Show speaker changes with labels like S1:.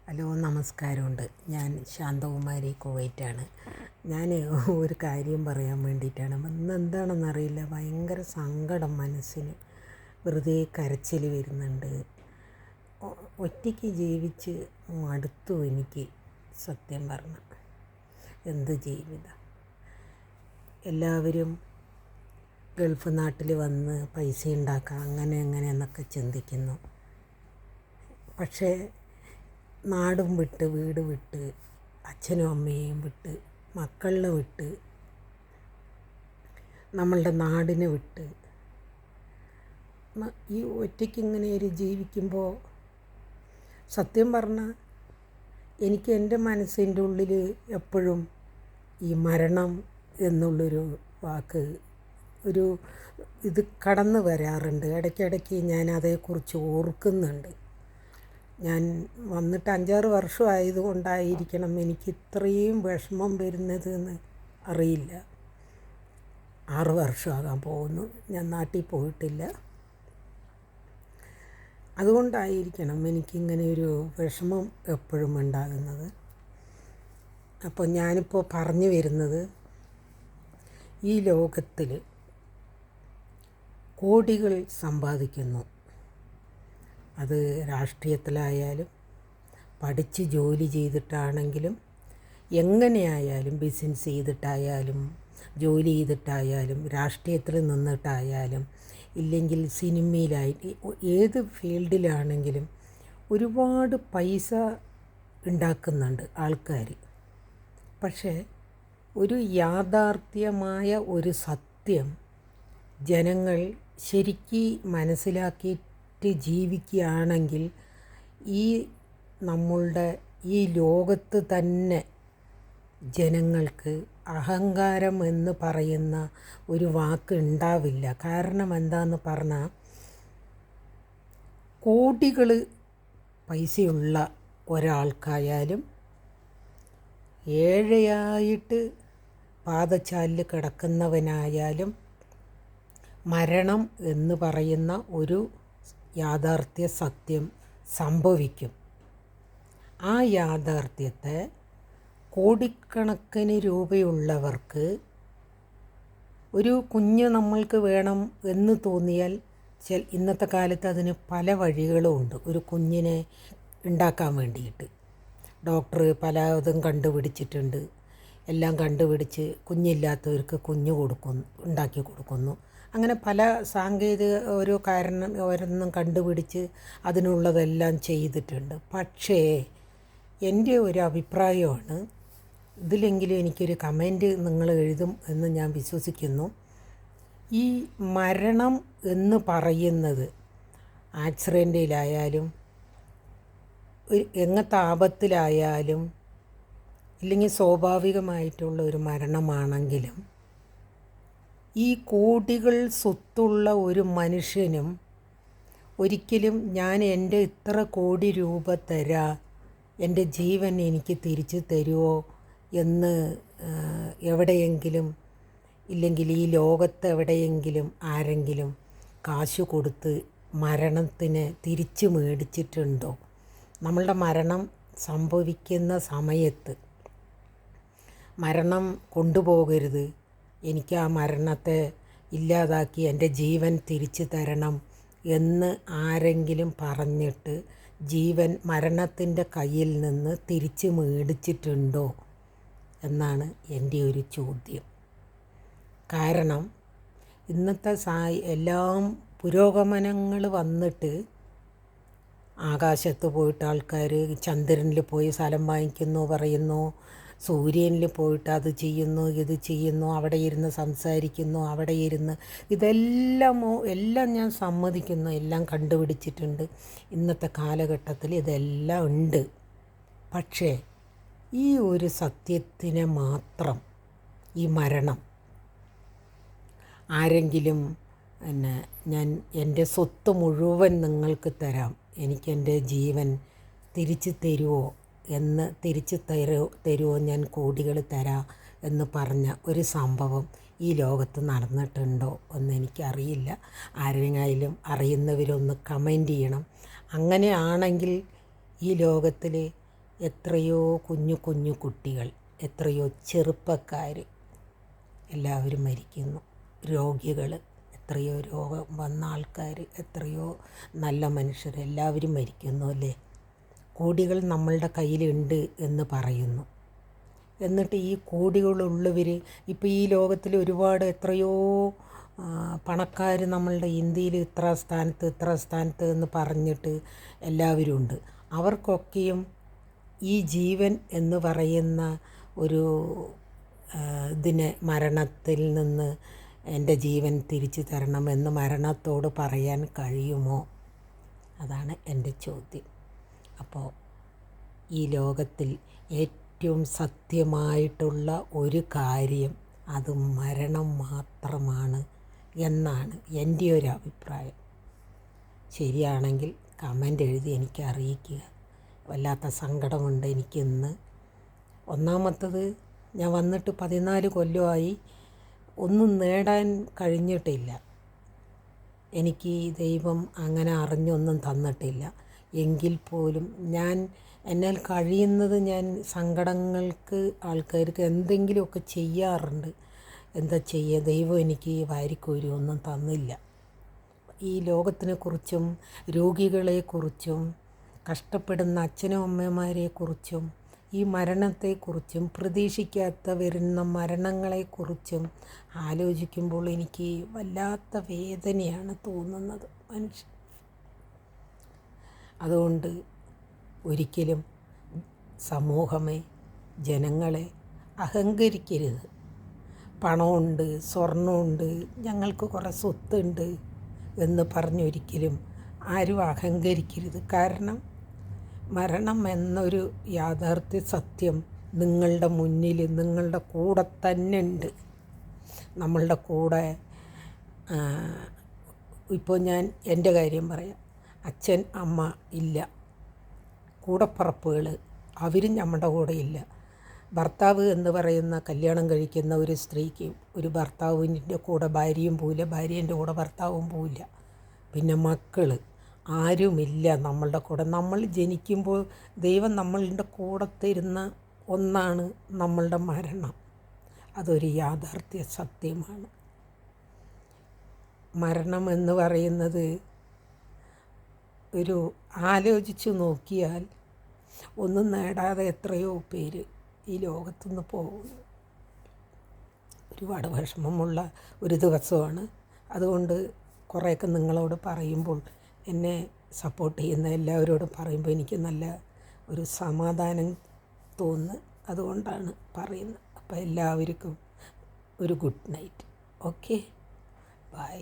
S1: Hello, നമസ്കാരമുണ്ട്. ഞാൻ ശാന്തകുമാരി, കുവൈറ്റാണ്. ഞാൻ ഒരു കാര്യം പറയാൻ വേണ്ടിയിട്ടാണ്. ഇന്ന് എന്താണെന്നറിയില്ല, ഭയങ്കര സങ്കടം മനസ്സിന്. വെറുതെ കരച്ചിൽ വരുന്നുണ്ട്. ഒറ്റയ്ക്ക് ജീവിച്ച് മടുത്തു എനിക്ക്. സത്യം പറഞ്ഞ എന്ത് ജീവിതം. എല്ലാവരും ഗൾഫ് നാട്ടിൽ വന്ന് പൈസ ഉണ്ടാക്കാം, അങ്ങനെ എന്നൊക്കെ ചിന്തിക്കുന്നു. പക്ഷേ നാടും വിട്ട്, വീട് വിട്ട്, അച്ഛനും അമ്മയെയും വിട്ട്, മക്കളിനെ വിട്ട്, നമ്മളുടെ നാടിനെ വിട്ട് ഈ ഒറ്റയ്ക്ക് ഇങ്ങനെ ഒരു ജീവിക്കുമ്പോൾ സത്യം പറഞ്ഞാൽ എനിക്ക് എൻ്റെ മനസ്സിൻ്റെ ഉള്ളിൽ എപ്പോഴും ഈ മരണം എന്നുള്ളൊരു വാക്ക് ഇത് കടന്നു വരാറുണ്ട്. ഇടയ്ക്കിടയ്ക്ക് ഞാൻ അതേക്കുറിച്ച് ഓർക്കുന്നുണ്ട്. ഞാൻ വന്നിട്ട് 5-6 വർഷമായതുകൊണ്ടായിരിക്കണം എനിക്ക് ഇത്രയും വിഷമം വരുന്നത് എന്ന് അറിയില്ല. 6 വർഷമാകാൻ പോകുന്നു ഞാൻ നാട്ടിൽ പോയിട്ടില്ല. അതുകൊണ്ടായിരിക്കണം എനിക്കിങ്ങനെ ഒരു വിഷമം എപ്പോഴും ഉണ്ടാകുന്നത്. അപ്പോൾ ഞാനിപ്പോൾ പറഞ്ഞു വരുന്നത്, ഈ ലോകത്തിൽ കോടികൾ സമ്പാദിക്കുന്നു. അത് രാഷ്ട്രീയത്തിലായാലും പഠിച്ച് ജോലി ചെയ്തിട്ടാണെങ്കിലും എങ്ങനെയായാലും, ബിസിനസ് ചെയ്തിട്ടായാലും ജോലി ചെയ്തിട്ടായാലും രാഷ്ട്രീയത്തിൽ നിന്നിട്ടായാലും ഇല്ലെങ്കിൽ സിനിമയിലായിട്ട് ഏത് ഫീൽഡിലാണെങ്കിലും ഒരുപാട് പൈസ ഉണ്ടാക്കുന്നുണ്ട് ആൾക്കാർ. പക്ഷേ ഒരു യാഥാർത്ഥ്യമായ ഒരു സത്യം ജനങ്ങൾ ശരിക്ക് മനസ്സിലാക്കിയിട്ട് ജീവിക്കുകയാണെങ്കിൽ ഈ നമ്മളുടെ ഈ ലോകത്ത് തന്നെ ജനങ്ങൾക്ക് അഹങ്കാരം എന്ന് പറയുന്ന ഒരു വാക്ക് ഉണ്ടാവില്ല. കാരണം എന്താണെന്ന് പറഞ്ഞാൽ, കോടികൾ പൈസയുള്ള ഒരാൾക്കായാലും ഏഴയായിട്ട് പാദചാലിൽ കിടക്കുന്നവനായാലും മരണം എന്ന് പറയുന്ന ഒരു യാഥാർത്ഥ്യ സത്യം സംഭവിക്കും. ആ യാഥാർത്ഥ്യത്തെ കോടിക്കണക്കിന് രൂപയുള്ളവർക്ക് ഒരു കുഞ്ഞ് നമ്മൾക്ക് വേണം എന്ന് തോന്നിയാൽ ഇന്നത്തെ കാലത്ത് അതിന് പല വഴികളും ഉണ്ട്. ഒരു കുഞ്ഞിനെ ഉണ്ടാക്കാൻ വേണ്ടിയിട്ട് ഡോക്ടർ പലതും കണ്ടുപിടിച്ചിട്ടുണ്ട്. എല്ലാം കണ്ടുപിടിച്ച് കുഞ്ഞില്ലാത്തവർക്ക് കുഞ്ഞ് ഉണ്ടാക്കി കൊടുക്കുന്നു. അങ്ങനെ പല സാങ്കേതിക ഓരോ കാരണം ഓരോന്നും കണ്ടുപിടിച്ച് അതിനുള്ളതെല്ലാം ചെയ്തിട്ടുണ്ട്. പക്ഷേ എൻ്റെ ഒരു അഭിപ്രായമാണ്, ഇതിലെങ്കിലും എനിക്കൊരു കമൻറ്റ് നിങ്ങൾ എഴുതും എന്ന് ഞാൻ വിശ്വസിക്കുന്നു. ഈ മരണം എന്ന് പറയുന്നത് ആക്സിഡൻറ്റിലായാലും എങ്ങനത്തെ ആപത്തിലായാലും ഇല്ലെങ്കിൽ സ്വാഭാവികമായിട്ടുള്ള ഒരു മരണമാണെങ്കിലും ഈ കോടികൾ സ്വത്തുള്ള ഒരു മനുഷ്യനും ഒരിക്കലും ഞാൻ എൻ്റെ ഇത്ര കോടി രൂപ തരാം, എൻ്റെ ജീവൻ എനിക്ക് തിരിച്ചു തരുമോ എന്ന് എവിടെയെങ്കിലും ഇല്ലെങ്കിൽ ഈ ലോകത്ത് എവിടെയെങ്കിലും ആരെങ്കിലും കാശ് കൊടുത്ത് മരണത്തിന് തിരിച്ചു മേടിച്ചിട്ടുണ്ടോ? നമ്മളുടെ മരണം സംഭവിക്കുന്ന സമയത്ത് മരണം കൊണ്ടുപോകരുത്, എനിക്ക് ആ മരണത്തെ ഇല്ലാതാക്കി എൻ്റെ ജീവൻ തിരിച്ചു തരണം എന്ന് ആരെങ്കിലും പറഞ്ഞിട്ട് ജീവൻ മരണത്തിൻ്റെ കയ്യിൽ നിന്ന് തിരിച്ച് മേടിച്ചിട്ടുണ്ടോ എന്നാണ് എൻ്റെ ഒരു ചോദ്യം. കാരണം ഇന്നത്തെ എല്ലാം പുരോഗമനങ്ങൾ വന്നിട്ട് ആകാശത്ത് പോയിട്ട് ആൾക്കാർ ചന്ദ്രനിൽ പോയി സ്ഥലം വാങ്ങിക്കുന്നു പറയുന്നു, സൂര്യനിൽ പോയിട്ട് അത് ചെയ്യുന്നു, ഇത് ചെയ്യുന്നു, അവിടെ ഇരുന്ന് സംസാരിക്കുന്നു, അവിടെ ഇരുന്ന് എല്ലാം ഞാൻ സമ്മതിക്കുന്നു, എല്ലാം കണ്ടുപിടിച്ചിട്ടുണ്ട്. ഇന്നത്തെ കാലഘട്ടത്തിൽ ഇതെല്ലാം ഉണ്ട്. പക്ഷേ ഈ ഒരു സത്യത്തിനെ മാത്രം, ഈ മരണം, ആരെങ്കിലും ഞാൻ എൻ്റെ സ്വത്ത് മുഴുവൻ നിങ്ങൾക്ക് തരാം, എനിക്കെൻ്റെ ജീവൻ തിരിച്ചു തരുമോ തിരിച്ചു തരുമോ ഞാൻ കോടികൾ തരാം എന്ന് പറഞ്ഞ ഒരു സംഭവം ഈ ലോകത്ത് നടന്നിട്ടുണ്ടോ എന്ന് എനിക്കറിയില്ല. ആരെങ്കിലും അറിയുന്നവരൊന്ന് കമൻറ്റ് ചെയ്യണം. അങ്ങനെയാണെങ്കിൽ ഈ ലോകത്തിൽ എത്രയോ കുഞ്ഞു കുഞ്ഞു കുട്ടികൾ, എത്രയോ ചെറുപ്പക്കാർ എല്ലാവരും മരിക്കുന്നു. രോഗികൾ, എത്രയോ രോഗം വന്ന ആൾക്കാർ, എത്രയോ നല്ല മനുഷ്യർ എല്ലാവരും മരിക്കുന്നു അല്ലേ. കോടികൾ നമ്മളുടെ കയ്യിലുണ്ട് എന്ന് പറയുന്നു. എന്നിട്ട് ഈ കോടികളുള്ളവർ ഇപ്പോൾ ഈ ലോകത്തിൽ ഒരുപാട് എത്രയോ പണക്കാർ നമ്മളുടെ ഇന്ത്യയിൽ ഇത്ര സ്ഥാനത്ത് എന്ന് പറഞ്ഞിട്ട് എല്ലാവരും ഉണ്ട്. അവർക്കൊക്കെയും ഈ ജീവൻ എന്ന് പറയുന്ന ഒരു മരണത്തിൽ നിന്ന് എൻ്റെ ജീവൻ തിരിച്ചു തരണമെന്ന് മരണത്തോട് പറയാൻ കഴിയുമോ? അതാണ് എൻ്റെ ചോദ്യം. അപ്പോൾ ഈ ലോകത്തിൽ ഏറ്റവും സത്യമായിട്ടുള്ള ഒരു കാര്യം അത് മരണം മാത്രമാണ് എന്നാണ് എൻ്റെ ഒരു അഭിപ്രായം. ശരിയാണെങ്കിൽ കമൻ്റ് എഴുതി എനിക്ക് അറിയിക്കുക. വല്ലാത്ത സങ്കടമുണ്ട് എനിക്കിന്ന്. ഒന്നാമത്തത്, ഞാൻ വന്നിട്ട് 14 കൊല്ലമായി, ഒന്നും നേടാൻ കഴിഞ്ഞിട്ടില്ല. എനിക്ക് ദൈവം അങ്ങനെ അറിഞ്ഞൊന്നും തന്നിട്ടില്ല. എങ്കിൽ പോലും എന്നാൽ കഴിയുന്നത് ഞാൻ സങ്കടങ്ങൾക്ക് ആൾക്കാർക്ക് എന്തെങ്കിലുമൊക്കെ ചെയ്യാറുണ്ട്. എന്താ ചെയ്യുക, ദൈവം എനിക്ക് വാരിക്കോരി ഒന്നും തന്നില്ല. ഈ ലോകത്തിനെക്കുറിച്ചും രോഗികളെക്കുറിച്ചും കഷ്ടപ്പെടുന്ന അച്ഛനും അമ്മമാരെക്കുറിച്ചും ഈ മരണത്തെക്കുറിച്ചും പ്രതീക്ഷിക്കാത്ത വരുന്ന മരണങ്ങളെക്കുറിച്ചും ആലോചിക്കുമ്പോൾ എനിക്ക് വല്ലാത്ത വേദനയാണ് തോന്നുന്നത് അതുകൊണ്ട് ഒരിക്കലും സമൂഹമേ, ജനങ്ങളെ അഹങ്കരിക്കരുത്. പണമുണ്ട്, സ്വർണ്ണമുണ്ട്, ഞങ്ങൾക്ക് കുറേ സ്വത്തുണ്ട് എന്ന് പറഞ്ഞൊരിക്കലും ആരും അഹങ്കരിക്കരുത്. കാരണം മരണം എന്നൊരു യാഥാർത്ഥ്യ സത്യം നിങ്ങളുടെ മുന്നിൽ, നിങ്ങളുടെ കൂടെ തന്നെ ഉണ്ട്. നമ്മളുടെ കൂടെ ഇപ്പോൾ ഞാൻ എൻ്റെ കാര്യം പറയാം. അച്ഛൻ അമ്മ ഇല്ല, കൂടപ്പറപ്പുകൾ അവരും നമ്മുടെ കൂടെ ഇല്ല. ഭർത്താവ് എന്ന് പറയുന്ന കല്യാണം കഴിക്കുന്ന ഒരു സ്ത്രീക്ക് ഒരു ഭർത്താവിൻ്റെ കൂടെ ഭാര്യയും പോവില്ല, ഭാര്യേൻ്റെ കൂടെ ഭർത്താവും പോവില്ല. പിന്നെ മക്കൾ ആരുമില്ല നമ്മളുടെ കൂടെ. നമ്മൾ ജനിക്കുമ്പോൾ ദൈവം നമ്മളുടെ കൂടെ തരുന്ന ഒന്നാണ് നമ്മളുടെ മരണം. അതൊരു യാഥാർത്ഥ്യ സത്യമാണ്. മരണം എന്ന് പറയുന്നത് ഒരു ആലോചിച്ച് നോക്കിയാൽ ഒന്നും നേടാതെ എത്രയോ പേര് ഈ ലോകത്തുനിന്ന് പോകുന്നു. ഒരുപാട് വിഷമമുള്ള ഒരു ദിവസമാണ്. അതുകൊണ്ട് കുറേയൊക്കെ നിങ്ങളോട് പറയുമ്പോൾ, എന്നെ സപ്പോർട്ട് ചെയ്യുന്ന എല്ലാവരോടും പറയുമ്പോൾ എനിക്ക് നല്ല ഒരു സമാധാനം തോന്നുന്നു. അതുകൊണ്ടാണ് പറയുന്നത്. അപ്പോൾ എല്ലാവർക്കും ഒരു ഗുഡ് നൈറ്റ്. Okay, by.